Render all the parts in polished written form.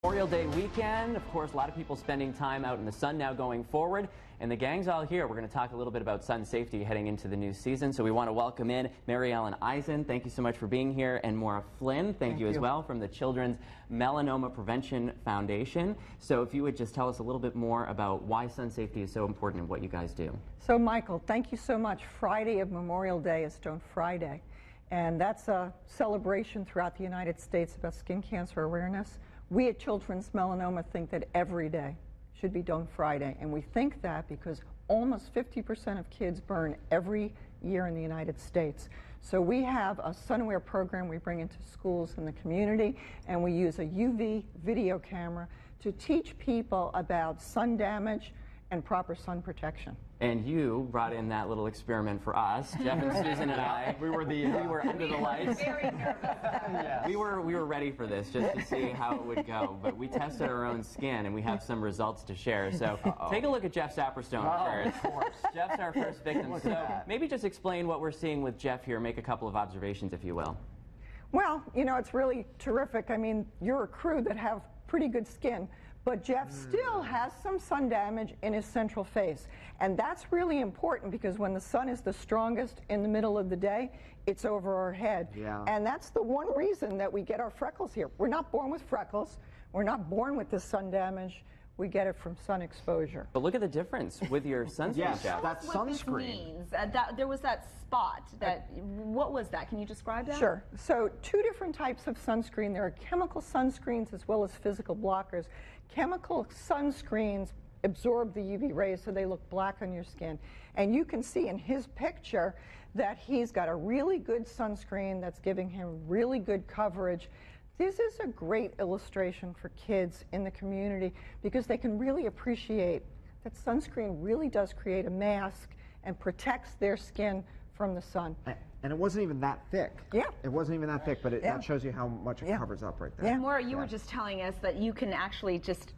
Memorial Day weekend, of course, a lot of people spending time out in the sun now going forward, and the gang's all here. We're going to talk a little bit about sun safety heading into the new season, so we want to welcome in Maguire-Eisen. Thank you so much for being here, and Maura Flynn, thank you as well, from the Children's Melanoma Prevention Foundation. So if you would just tell us a little bit more about why sun safety is so important and what you guys do. So Michael, thank you so much. Friday of Memorial Day is Don't Friday, and that's a celebration throughout the United States about skin cancer awareness. We at Children's Melanoma think that every day should be Don't Friday, and we think that because almost 50% of kids burn every year in the United States. So we have a sun-aware program we bring into schools in the community, and we use a UV video camera to teach people about sun damage and proper sun protection. And you brought in that little experiment for us, Jeff and Susan and I. We were under the lights. Very nervous. Yes. We were ready for this just to see how it would go. But we tested our own skin, and we have some results to share. So take a look at Jeff Sapperstone first. Of course. Jeff's our first victim. So maybe just explain what we're seeing with Jeff here. Make a couple of observations, if you will. Well, you know, it's really terrific. I mean, you're a crew that have pretty good skin. But Jeff still has some sun damage in his central face. And that's really important because when the sun is the strongest in the middle of the day, it's over our head. Yeah. And that's the one reason that we get our freckles here. We're not born with freckles. We're not born with this sun damage. We get it from sun exposure. But look at the difference with your sunscreen, Yes, Jeff. that What this sunscreen. means. There was that spot. What was that? Can you describe that? Sure. So two different types of sunscreen. There are chemical sunscreens as well as physical blockers. Chemical sunscreens absorb the UV rays so they look black on your skin. And you can see in his picture that he's got a really good sunscreen that's giving him really good coverage. This is a great illustration for kids in the community because they can really appreciate that sunscreen really does create a mask and protects their skin from the sun. And it wasn't even that thick. Yeah. It wasn't even that thick, but that shows you how much it covers up right there. Yeah. Maura, you were just telling us that you can actually just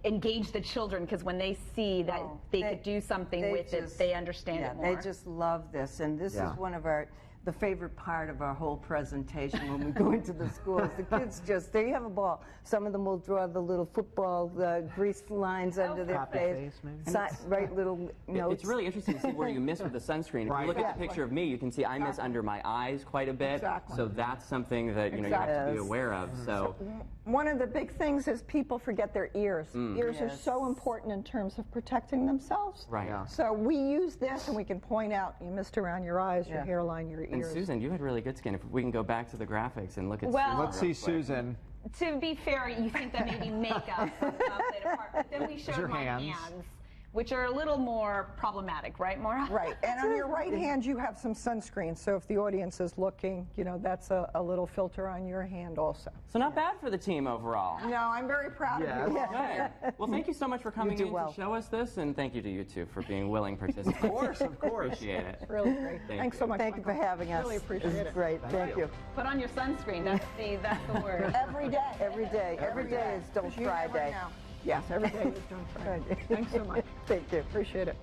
engage the children because when they see that they could do something with it, they understand it more. They just love this, and this is one of the favorite part of our whole presentation when we go into the schools. The kids they have a ball. Some of them will draw the little football grease lines under their Happy face. maybe? Write little notes. It's really interesting to see where you miss with the sunscreen. If you look at the picture of me, you can see I miss under my eyes quite a bit. Exactly. So that's something that you have to be aware of. So one of the big things is people forget their ears. Ears are so important in terms of protecting themselves. right. Yeah. So we use this and we can point out you missed around your eyes, your hairline, your ears. And Susan, you had really good skin. If we can go back to the graphics and look at Well, Susan. Let's see Susan. To be fair, you think that maybe makeup played a part, but then we showed your my hands. hands, which are a little more problematic, right, Maura? Right, and on your right hand you have some sunscreen, so if the audience is looking, you know, that's a little filter on your hand also. So not bad for the team overall. No, I'm very proud of you. Good. Well, thank you so much for coming in to show us this, and thank you to you two for being willing participants. Of course, of course. Appreciate it. Really great. Thanks so much. Thank you for having us. Really appreciate it. Great. Thank you. Put on your sunscreen. That's the word. Every day. Every day. Every day is Don't You never Friday. know. Yes, every day is Don't Friday. Thanks so much. Thank you. Appreciate it.